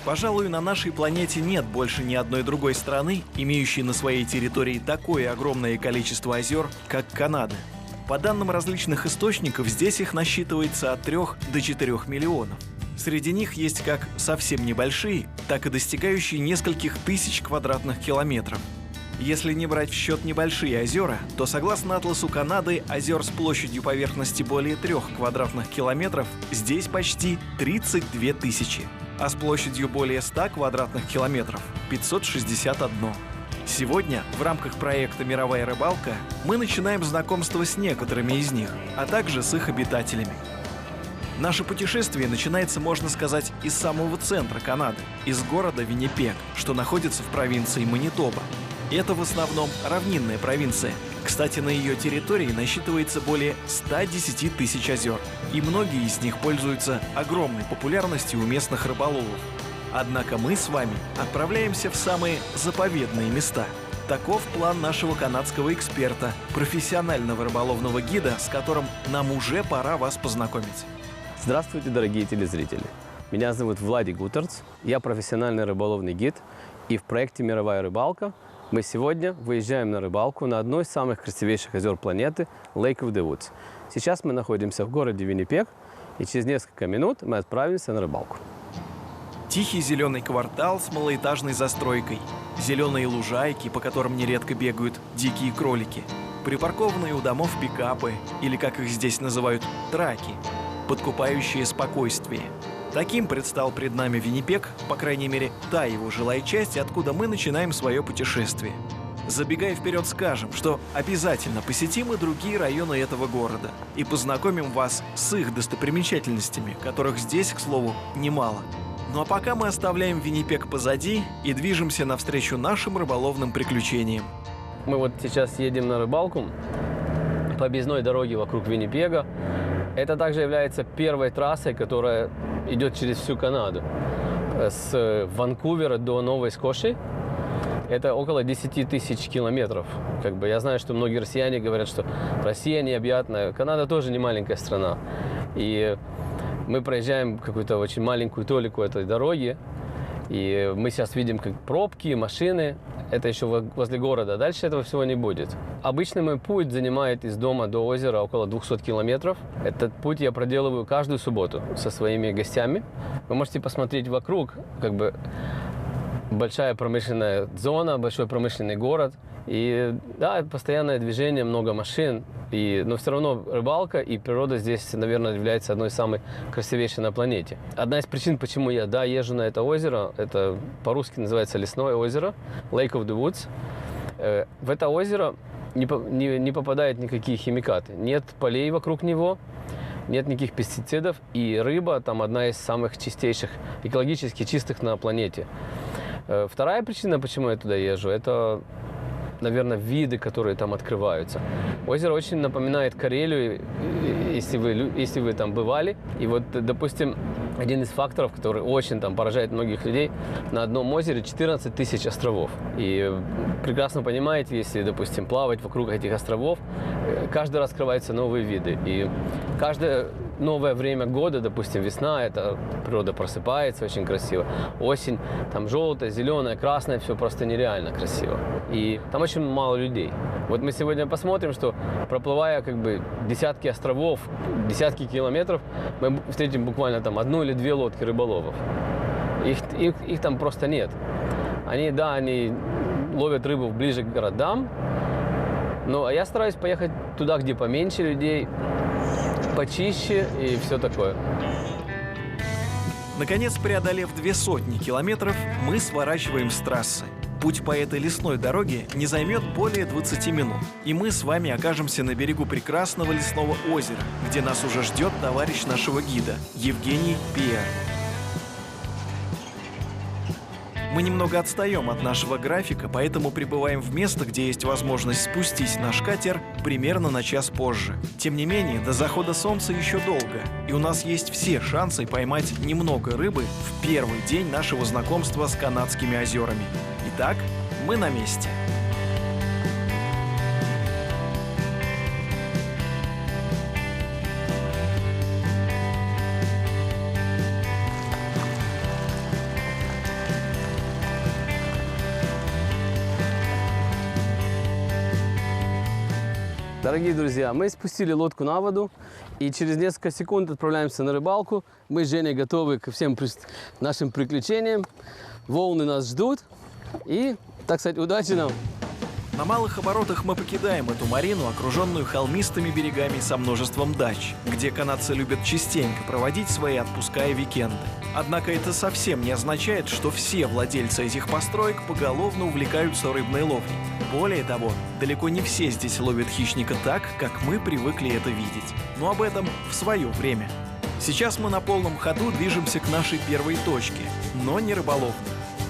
Пожалуй, на нашей планете нет больше ни одной другой страны, имеющей на своей территории такое огромное количество озер, как Канада. По данным различных источников, здесь их насчитывается от 3 до 4 миллионов. Среди них есть как совсем небольшие, так и достигающие нескольких тысяч квадратных километров. Если не брать в счет небольшие озера, то согласно атласу Канады, озер с площадью поверхности более 3 квадратных километров здесь почти 32 тысячи, а с площадью более 100 квадратных километров – 561. Сегодня в рамках проекта «Мировая рыбалка» мы начинаем знакомство с некоторыми из них, а также с их обитателями. Наше путешествие начинается, можно сказать, из самого центра Канады, из города Виннипег, что находится в провинции Манитоба. Это в основном равнинная провинция. Кстати, на ее территории насчитывается более 110 тысяч озер, и многие из них пользуются огромной популярностью у местных рыболовов. Однако мы с вами отправляемся в самые заповедные места. Таков план нашего канадского эксперта, профессионального рыболовного гида, с которым нам уже пора вас познакомить. Здравствуйте, дорогие телезрители! Меня зовут Влади Гуттерц, я профессиональный рыболовный гид, и в проекте «Мировая рыбалка» мы сегодня выезжаем на рыбалку на одно из самых красивейших озер планеты – Lake of the Woods. Сейчас мы находимся в городе Виннипег, и через несколько минут мы отправимся на рыбалку. Тихий зеленый квартал с малоэтажной застройкой, зеленые лужайки, по которым нередко бегают дикие кролики, припаркованные у домов пикапы, или, как их здесь называют, траки, подкупающее спокойствие. Таким предстал пред нами Виннипег, по крайней мере, та его жилая часть, откуда мы начинаем свое путешествие. Забегая вперед, скажем, что обязательно посетим и другие районы этого города и познакомим вас с их достопримечательностями, которых здесь, к слову, немало. Ну а пока мы оставляем Виннипег позади и движемся навстречу нашим рыболовным приключениям. Мы вот сейчас едем на рыбалку по объездной дороге вокруг Виннипега. Это также является первой трассой, которая идет через всю Канаду. С Ванкувера до Новой Скоши. Это около 10 тысяч километров. Я знаю, что многие россияне говорят, что Россия необъятная. Канада тоже не маленькая страна. И мы проезжаем какую-то очень маленькую толику этой дороги. И мы сейчас видим как пробки, машины. Это еще возле города. Дальше этого всего не будет. Обычный мой путь занимает из дома до озера около 200 километров. Этот путь я проделываю каждую субботу со своими гостями. Вы можете посмотреть вокруг, большая промышленная зона, большой промышленный город. И да, постоянное движение, много машин. Но все равно рыбалка и природа здесь, наверное, является одной из самых красивейших на планете. Одна из причин, почему я езжу на это озеро, это по-русски называется лесное озеро, Lake of the Woods. В это озеро не попадают никакие химикаты. Нет полей вокруг него, нет никаких пестицидов. И рыба там одна из самых чистейших, экологически чистых на планете. Вторая причина, почему я туда езжу, это, наверное, виды, которые там открываются. Озеро очень напоминает Карелию, если вы там бывали. И вот, допустим, один из факторов, который очень там поражает многих людей, на одном озере 14 тысяч островов. И прекрасно понимаете, если, допустим, плавать вокруг этих островов, каждый раз открываются новые виды. И каждое новое время года, допустим, весна, это природа просыпается, очень красиво. Осень, там желтое, зеленое, красное, все просто нереально красиво. И там очень мало людей. Вот мы сегодня посмотрим, что проплывая десятки островов, десятки километров, мы встретим буквально там 1 или 2 лодки рыболовов. Их там просто нет. Они ловят рыбу ближе к городам, но я стараюсь поехать туда, где поменьше людей, почище и все такое. Наконец, преодолев 200 километров, мы сворачиваем с трассы. Путь по этой лесной дороге не займет более 20 минут, и мы с вами окажемся на берегу прекрасного лесного озера, где нас уже ждет товарищ нашего гида Евгений Пиер. Мы немного отстаем от нашего графика, поэтому прибываем в место, где есть возможность спустить наш катер примерно на час позже. Тем не менее, до захода солнца еще долго, и у нас есть все шансы поймать немного рыбы в первый день нашего знакомства с Канадскими озерами. Итак, мы на месте. Дорогие друзья, мы спустили лодку на воду и через несколько секунд отправляемся на рыбалку. Мы с Женей готовы ко всем нашим приключениям. Волны нас ждут и, так сказать, удачи нам! На малых оборотах мы покидаем эту марину, окруженную холмистыми берегами со множеством дач, где канадцы любят частенько проводить свои отпуска и викенды. Однако это совсем не означает, что все владельцы этих построек поголовно увлекаются рыбной ловлей. Более того, далеко не все здесь ловят хищника так, как мы привыкли это видеть. Но об этом в свое время. Сейчас мы на полном ходу движемся к нашей первой точке, но не рыболовной.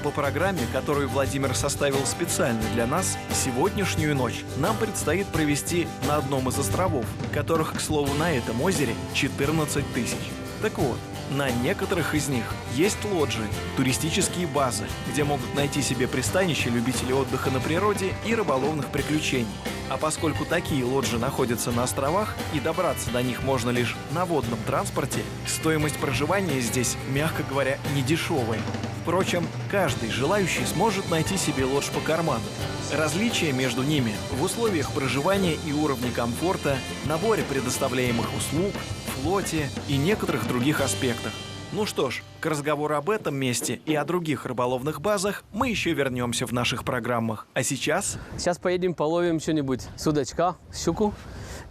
По программе, которую Владимир составил специально для нас, сегодняшнюю ночь нам предстоит провести на одном из островов, которых, к слову, на этом озере 14 тысяч. Так вот, на некоторых из них есть лоджии, туристические базы, где могут найти себе пристанище любители отдыха на природе и рыболовных приключений. А поскольку такие лоджии находятся на островах и добраться до них можно лишь на водном транспорте, стоимость проживания здесь, мягко говоря, не дешевая. Впрочем, каждый желающий сможет найти себе лодж по карману. Различия между ними в условиях проживания и уровне комфорта, наборе предоставляемых услуг, флоте и некоторых других аспектах. Ну что ж, к разговору об этом месте и о других рыболовных базах мы еще вернемся в наших программах. А сейчас... Сейчас поедем половим что-нибудь, судачка, щуку.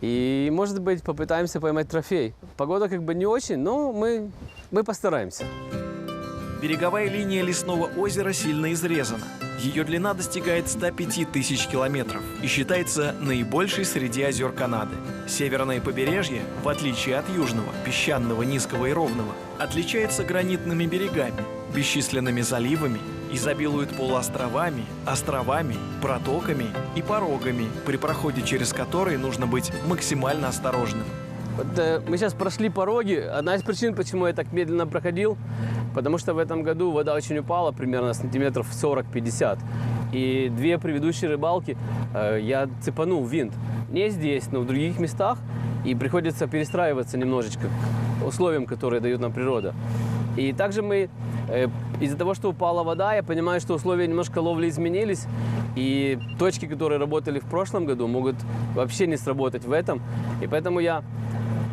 И, может быть, попытаемся поймать трофей. Погода как бы не очень, но мы постараемся. Береговая линия лесного озера сильно изрезана. Ее длина достигает 105 тысяч километров и считается наибольшей среди озер Канады. Северное побережье, в отличие от южного, песчаного, низкого и ровного, отличается гранитными берегами, бесчисленными заливами, изобилует полуостровами, островами, протоками и порогами, при проходе через которые нужно быть максимально осторожным. Вот, мы сейчас прошли пороги. Одна из причин, почему я так медленно проходил, потому что в этом году вода очень упала, примерно сантиметров 40-50. И две предыдущие рыбалки я цепанул винт. Не здесь, но в других местах. И приходится перестраиваться немножечко к условиям, которые дает нам природа. И также мы, из-за того, что упала вода, я понимаю, что условия немножко ловли изменились. И точки, которые работали в прошлом году, могут вообще не сработать в этом. И поэтому я,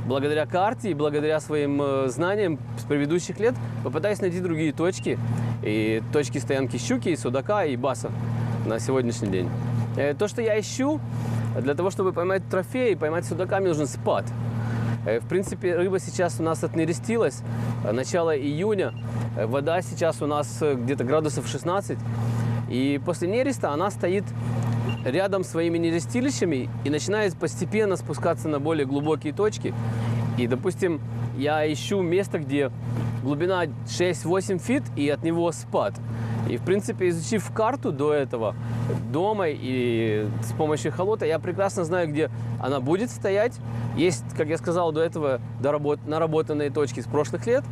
благодаря карте и благодаря своим знаниям с предыдущих лет, попытаюсь найти другие точки. И точки стоянки щуки, и судака, и баса на сегодняшний день. То, что я ищу, для того, чтобы поймать трофей, поймать судака, мне нужен спад. В принципе, рыба сейчас у нас отнерестилась. Начало июня. Вода сейчас у нас где-то градусов 16. И после нереста она стоит рядом с своими нерестилищами и начинает постепенно спускаться на более глубокие точки. И, допустим, я ищу место, где глубина 6-8 фит и от него спад. И, в принципе, изучив карту до этого дома и с помощью холота, я прекрасно знаю, где она будет стоять. Есть, как я сказал до этого, наработанные точки с прошлых лет.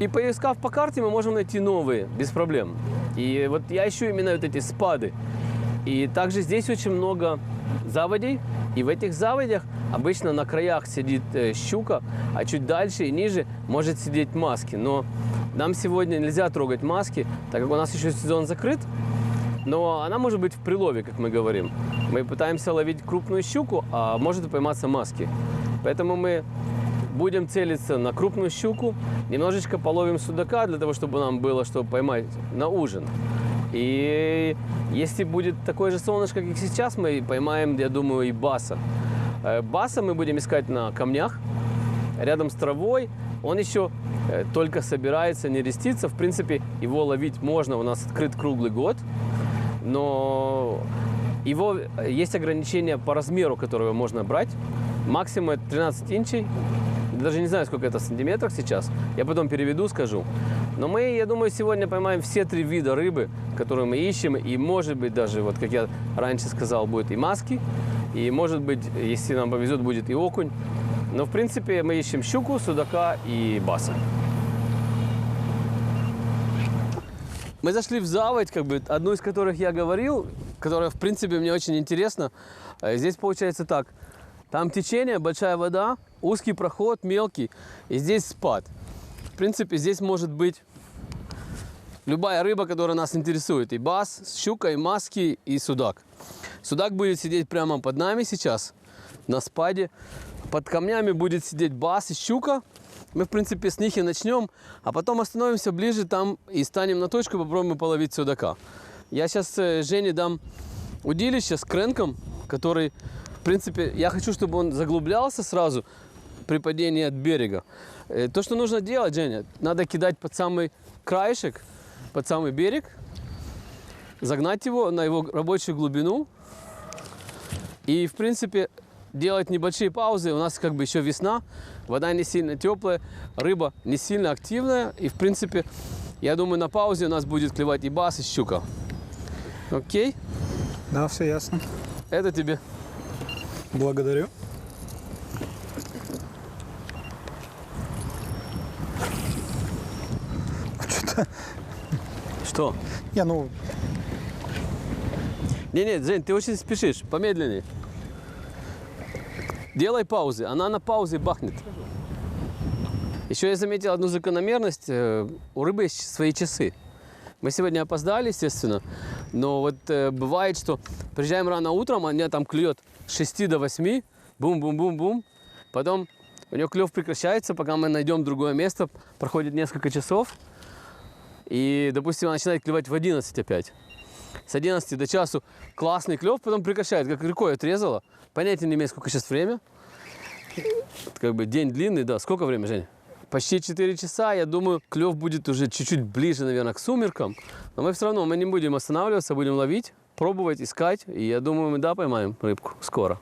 И поискав по карте, мы можем найти новые, без проблем. И вот я ищу именно вот эти спады. И также здесь очень много заводей. И в этих заводях обычно на краях сидит щука, а чуть дальше и ниже может сидеть маски. Но нам сегодня нельзя трогать маски, так как у нас еще сезон закрыт. Но она может быть в прилове, как мы говорим. Мы пытаемся ловить крупную щуку, а может пойматься маски. Поэтому мы будем целиться на крупную щуку, немножечко половим судака для того, чтобы нам было что поймать на ужин. И если будет такое же солнышко, как и сейчас, мы поймаем, я думаю, и баса. Баса мы будем искать на камнях, рядом с травой. Он еще только собирается, нерестится. В принципе, его ловить можно, у нас открыт круглый год. Но его есть ограничения по размеру, которого можно брать. Максимум это 13 инчей Даже не знаю, сколько это в сантиметрах сейчас. Я потом переведу, скажу. Но мы, я думаю, сегодня поймаем все 3 вида рыбы, которые мы ищем. И, может быть, даже, вот как я раньше сказал, будет и маски. И, может быть, если нам повезет, будет и окунь. Но, в принципе, мы ищем щуку, судака и баса. Мы зашли в заводь, как бы, одну из которых я говорил, которая, в принципе, мне очень интересна. Здесь получается так. Там течение, большая вода, узкий проход, мелкий, и здесь спад. В принципе, здесь может быть любая рыба, которая нас интересует. И бас, щука, и маски, и судак. Судак будет сидеть прямо под нами сейчас, на спаде. Под камнями будет сидеть бас и щука. Мы, в принципе, с них и начнем, а потом остановимся ближе там и станем на точку, попробуем половить судака. Я сейчас Жене дам удилище с кренком, который, в принципе, я хочу, чтобы он заглублялся сразу при падении от берега. То, что нужно делать, Женя, надо кидать под самый краешек, под самый берег, загнать его на его рабочую глубину и, в принципе, делать небольшие паузы. У нас как бы еще весна, вода не сильно теплая, рыба не сильно активная. И, в принципе, я думаю, на паузе у нас будет клевать и бас, и щука. Окей? Да, все ясно. Это тебе. Благодарю. Что-то... Что? Ну... Не, Жень, ты очень спешишь, помедленнее. Делай паузы, она на паузе бахнет. Еще я заметил одну закономерность. У рыбы есть свои часы. Мы сегодня опоздали, естественно, но вот бывает, что приезжаем рано утром, она там клюет с 6 до 8, бум-бум-бум-бум. Потом у нее клев прекращается, пока мы найдем другое место, проходит несколько часов. И, допустим, она начинает клевать в 11 опять. С 11 до часу классный клев, потом прекращает, как рекой отрезала. Понятия не имею, сколько сейчас время. Как бы день длинный, да. Сколько времени, Женя? Почти 4 часа. Я думаю, клев будет уже чуть-чуть ближе, наверное, к сумеркам. Но мы все равно, мы не будем останавливаться, будем ловить, пробовать, искать. И я думаю, мы, да, поймаем рыбку скоро.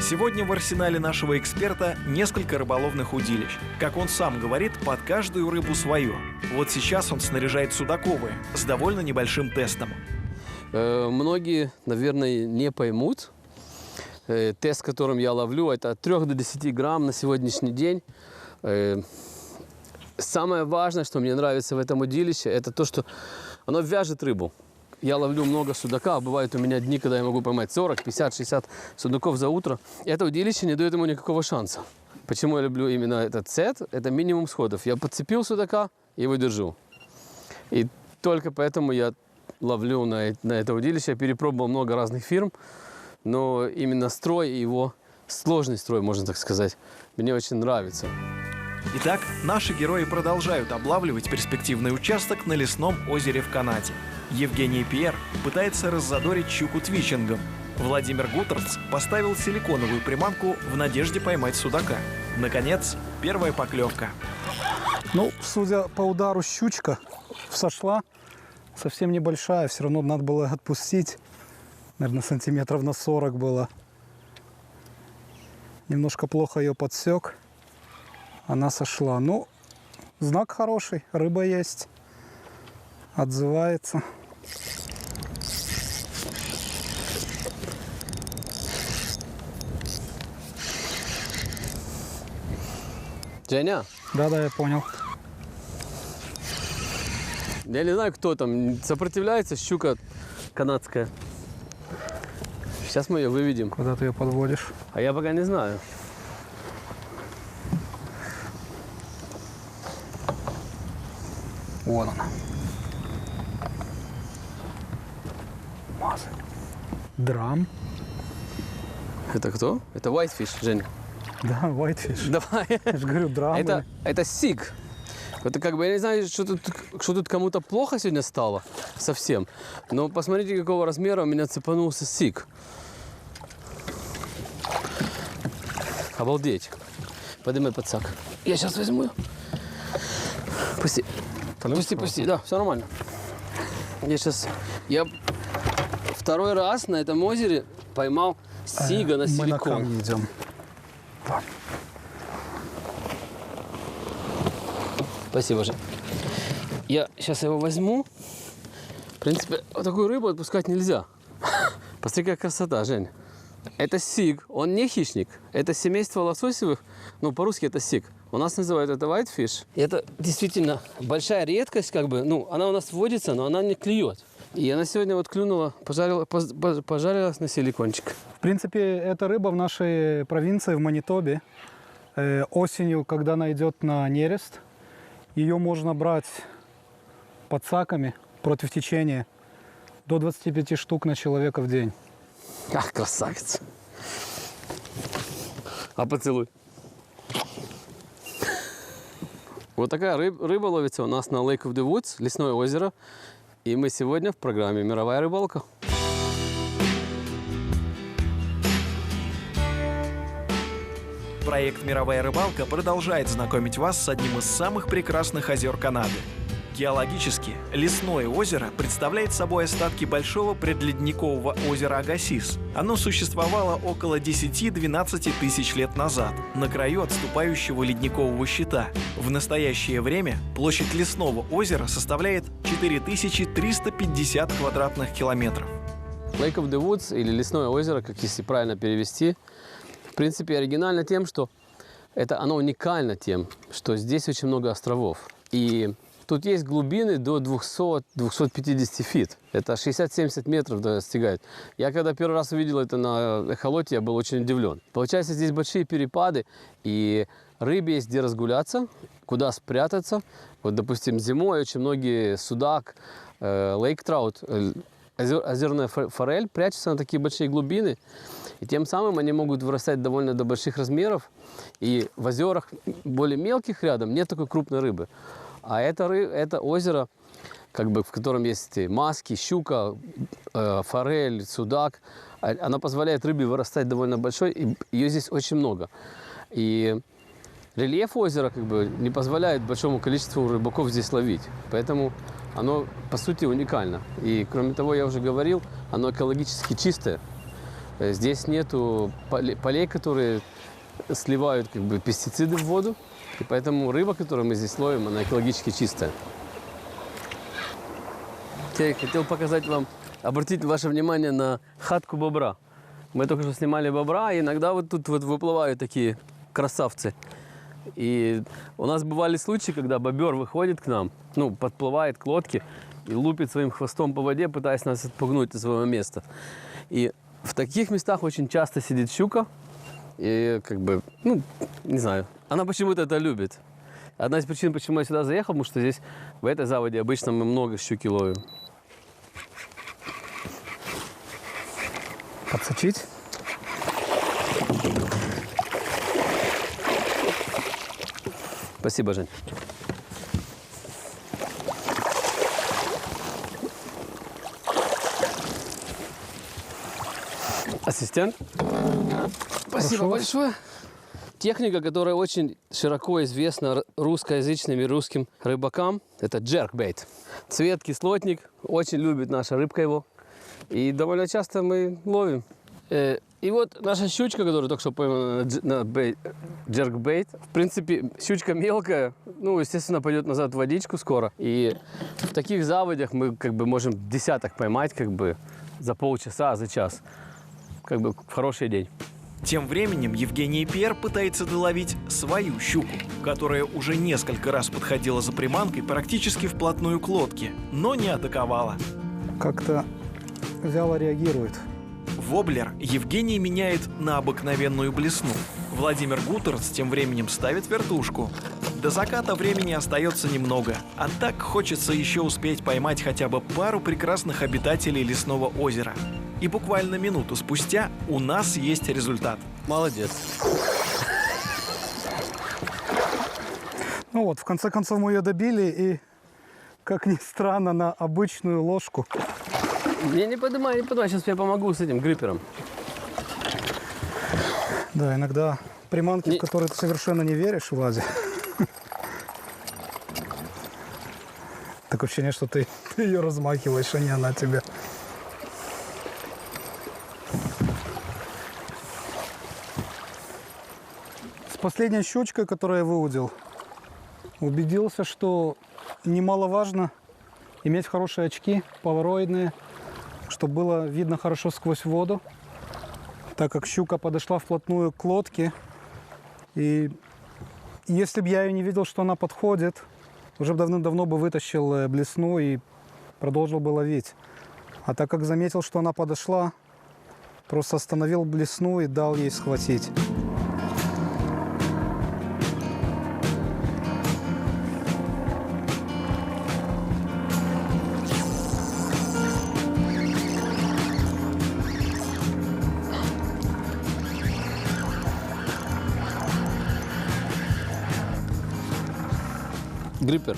Сегодня в арсенале нашего эксперта несколько рыболовных удилищ. Как он сам говорит, под каждую рыбу свое. Вот сейчас он снаряжает судаковые с довольно небольшим тестом. Многие, наверное, не поймут. Тест, которым я ловлю, это от 3 до 10 грамм на сегодняшний день. Самое важное, что мне нравится в этом удилище, это то, что оно вяжет рыбу. Я ловлю много судака, а бывают у меня дни, когда я могу поймать 40, 50, 60 судаков за утро. И это удилище не дает ему никакого шанса. Почему я люблю именно этот сет? Это минимум сходов. Я подцепил судака и его держу. И только поэтому я ловлю на это удилище. Я перепробовал много разных фирм, но именно строй и его сложный строй, можно так сказать, мне очень нравится. Итак, наши герои продолжают облавливать перспективный участок на лесном озере в Канаде. Евгений Пьер пытается раззадорить щуку твичингом. Владимир Гуттерс поставил силиконовую приманку в надежде поймать судака. Наконец, первая поклевка. Ну, судя по удару, щучка сошла. Совсем небольшая, все равно надо было отпустить. Наверное, сантиметров на 40 было. Немножко плохо ее подсек. Она сошла. Ну, знак хороший, рыба есть. Отзывается. Женя? Да, я понял. Я не знаю, кто там. Сопротивляется щука канадская. Сейчас мы ее выведем. Куда ты ее подводишь? А я пока не знаю. Вон она. Драм. Это кто? Это whitefish, Жень. Да, whitefish. Давай. Я же говорю, драм. Это сик. Это как бы, я не знаю, что тут кому-то плохо сегодня стало совсем. Но посмотрите, какого размера у меня цепанулся сик. Обалдеть. Поднимай подсак. Я сейчас возьму. Пусти. Пусти. Да, все нормально. Я второй раз на этом озере поймал сига на силикон. Мы на камни идем. Спасибо, Жень. Я сейчас его возьму. В принципе, вот такую рыбу отпускать нельзя. Посмотри, какая красота, Жень. Это сиг, он не хищник. Это семейство лососевых, ну, по-русски это сиг. У нас называют это whitefish. И это действительно большая редкость, как бы, ну, она у нас водится, но она не клюет. И она сегодня вот клюнула, пожарилась на силикончик. В принципе, эта рыба в нашей провинции, в Манитобе, осенью, когда она идет на нерест, ее можно брать подсаками против течения до 25 штук на человека в день. Ах, красавец. А поцелуй. Вот такая рыба ловится у нас на Lake of the Woods, лесное озеро. И мы сегодня в программе «Мировая рыбалка». Проект «Мировая рыбалка» продолжает знакомить вас с одним из самых прекрасных озер Канады. Геологически, лесное озеро представляет собой остатки большого предледникового озера Агасис. Оно существовало около 10-12 тысяч лет назад, на краю отступающего ледникового щита. В настоящее время площадь лесного озера составляет 4350 квадратных километров. Lake of the Woods, или лесное озеро, как если правильно перевести, в принципе оригинально тем, что оно уникально тем, что здесь очень много островов. И тут есть глубины до 200-250 фит. Это 60-70 метров достигает. Я когда первый раз увидел это на эхолоте, я был очень удивлен. Получается, здесь большие перепады, и рыбе есть где разгуляться, куда спрятаться. Вот, допустим, зимой очень многие судак, лейк-траут, озерная форель прячутся на такие большие глубины. И тем самым они могут вырастать довольно до больших размеров. И в озерах более мелких рядом нет такой крупной рыбы. А это озеро, как бы, в котором есть маски, щука, форель, судак, она позволяет рыбе вырастать довольно большой, и ее здесь очень много. И рельеф озера, как бы, не позволяет большому количеству рыбаков здесь ловить. Поэтому оно, по сути, уникально. И, кроме того, я уже говорил, оно экологически чистое. Здесь нету полей, которые сливают, как бы, пестициды в воду. И поэтому рыба, которую мы здесь ловим, она экологически чистая. Я хотел показать вам, обратить ваше внимание на хатку бобра. Мы только что снимали бобра, и иногда вот тут вот выплывают такие красавцы. И у нас бывали случаи, когда бобер выходит к нам, ну, подплывает к лодке и лупит своим хвостом по воде, пытаясь нас отпугнуть из своего места. И в таких местах очень часто сидит щука. И, как бы, ну, не знаю, она почему-то это любит. Одна из причин, почему я сюда заехал, потому что здесь, в этой заводе, обычно мы много щуки ловим. Подсочить? Спасибо, Жень. Ассистент. Спасибо большое. Техника, которая очень широко известна русскоязычным и русским рыбакам, это джеркбейт. Цвет кислотник, очень любит наша рыбка его. И довольно часто мы ловим. И вот наша щучка, которая только что поймана на джеркбейт. В принципе, щучка мелкая, ну, естественно, пойдет назад в водичку скоро. И в таких заводях мы, как бы, можем десяток поймать, как бы, за полчаса, за час. Как бы в хороший день. Тем временем Евгений Пьер пытается доловить свою щуку, которая уже несколько раз подходила за приманкой практически вплотную к лодке, но не атаковала. Как-то вяло реагирует. Воблер Евгений меняет на обыкновенную блесну. Владимир Гутерц тем временем ставит вертушку. До заката времени остается немного, а так хочется еще успеть поймать хотя бы пару прекрасных обитателей лесного озера. И буквально минуту спустя у нас есть результат. Молодец. Ну вот, в конце концов мы ее добили, и, как ни странно, на обычную ложку. Не поднимай, сейчас я помогу с этим грипером. Да, иногда приманки, в которые ты совершенно не веришь, Влади. Такое ощущение, что ты ее размахиваешь, а не она тебя. С последней щучкой, которую я выудил, Убедился, что немаловажно иметь хорошие очки, полароидные, чтобы было видно хорошо сквозь воду, так как щука подошла вплотную к лодке. И если бы я ее не видел, что она подходит, уже давным-давно бы вытащил блесну и продолжил бы ловить. А так как заметил, что она подошла, просто остановил блесну и дал ей схватить. Гриппер.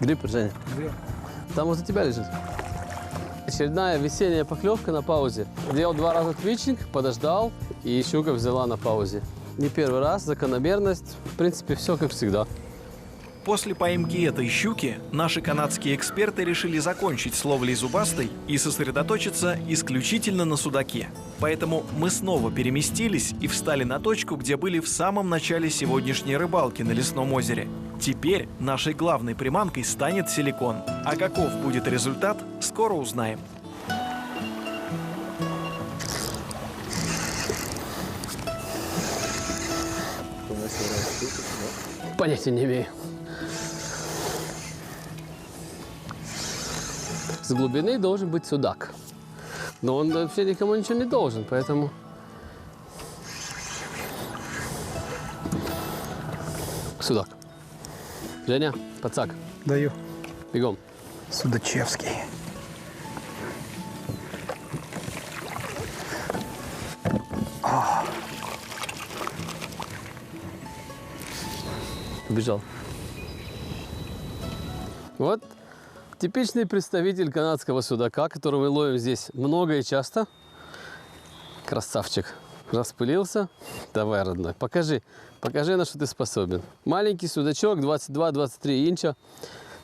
Гриппер, Женя. Где? Там возле тебя лежит. Очередная весенняя поклевка на паузе. Делал 2 раза твичинг, подождал, и щука взяла на паузе. Не первый раз, закономерность. В принципе, все как всегда. После поимки этой щуки наши канадские эксперты решили закончить с ловлей зубастой и сосредоточиться исключительно на судаке. Поэтому мы снова переместились и встали на точку, где были в самом начале сегодняшней рыбалки на Лесном озере. Теперь нашей главной приманкой станет силикон. А каков будет результат, скоро узнаем. Понятия не имею. С глубины должен быть судак. Но он вообще никому ничего не должен, поэтому... Судак. Женя, подсак. Даю. Бегом. Судачевский. Убежал. Вот типичный представитель канадского судака, которого мы ловим здесь много и часто. Красавчик. Распылился. Давай, родной, покажи, на что ты способен. Маленький судачок, 22-23 инча.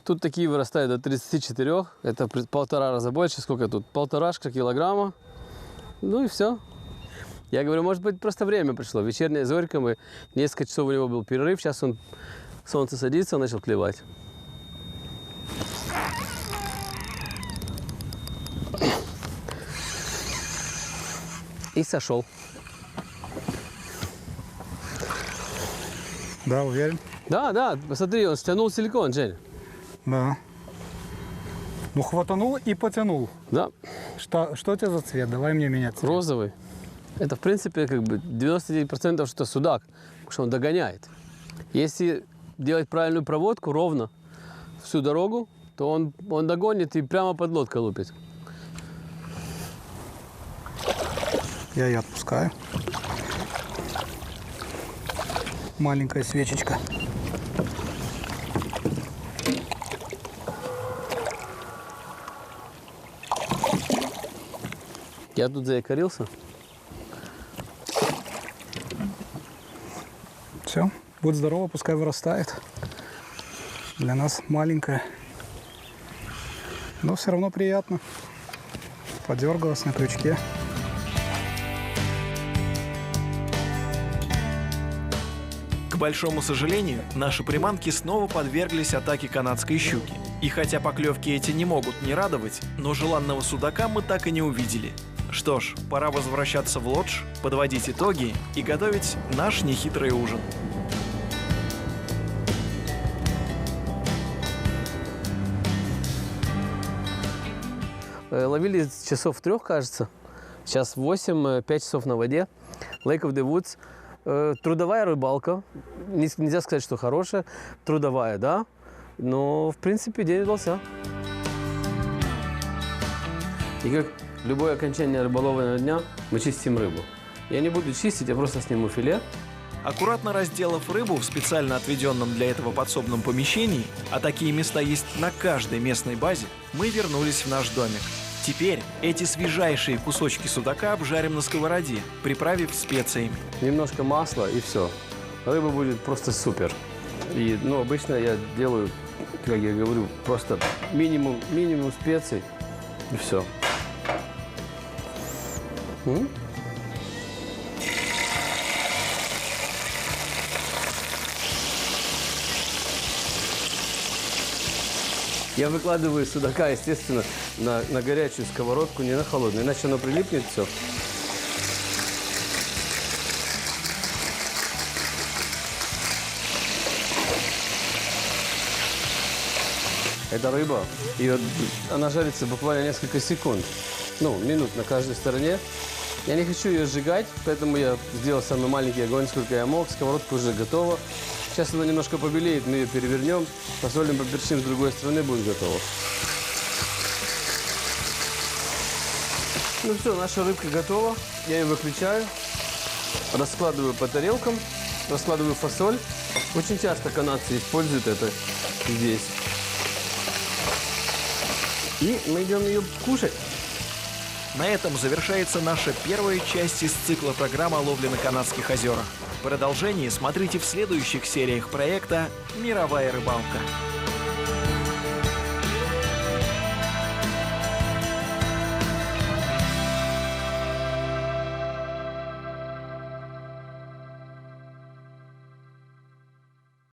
Тут такие вырастают до 34. Это 1,5 раза больше. Сколько тут? 1,5 килограмма. Ну и все. Я говорю, может быть, просто время пришло. Вечерняя зорька, мы несколько часов у него был перерыв. Сейчас солнце садится, он начал клевать. И сошел. Да, уверен? Да, посмотри, он стянул силикон, Жень. Да. Ну, хватанул и потянул. Да, Что у тебя за цвет? Давай мне менять цвет. розовый. Это, в принципе, как бы 99% что судак, потому что он догоняет. Если делать правильную проводку ровно всю дорогу, то он догонит и прямо под лодкой лупит. Я ее отпускаю. Маленькая свечечка. Я тут заякорился. Все, будь здорова, пускай вырастает. Для нас маленькая. Но все равно приятно. Подергалась на крючке. К большому сожалению, наши приманки снова подверглись атаке канадской щуки. И хотя поклевки эти не могут не радовать, но желанного судака мы так и не увидели. Что ж, пора возвращаться в лодж, подводить итоги и готовить наш нехитрый ужин. Ловили с часов 3, кажется. Сейчас 8, 5 часов на воде. Lake of the Woods. Трудовая рыбалка. Нельзя сказать, что хорошая. Трудовая, да. Но, в принципе, день удался. И как любое окончание рыболовного дня, мы чистим рыбу. Я не буду чистить, я просто сниму филе. Аккуратно разделав рыбу в специально отведенном для этого подсобном помещении, а такие места есть на каждой местной базе, мы вернулись в наш домик. Теперь эти свежайшие кусочки судака обжарим на сковороде, приправив специями. Немножко масла и все. Рыба будет просто супер. И, обычно я делаю, как я говорю, просто минимум специй и все. Я выкладываю судака, естественно, на горячую сковородку, не на холодную, иначе оно прилипнет все. Эта рыба, она жарится буквально несколько секунд, ну, минут на каждой стороне. Я не хочу ее сжигать, поэтому я сделал самый маленький огонь, сколько я мог. Сковородка уже готова. Сейчас она немножко побелеет, мы ее перевернем, посолим, поперчим с другой стороны, будет готово. Ну все, наша рыбка готова. Я ее выключаю, раскладываю по тарелкам, раскладываю фасоль. Очень часто канадцы используют это здесь. И мы идем ее кушать. На этом завершается наша первая часть из цикла программы о ловле на канадских озерах. Продолжение смотрите в следующих сериях проекта «Мировая рыбалка».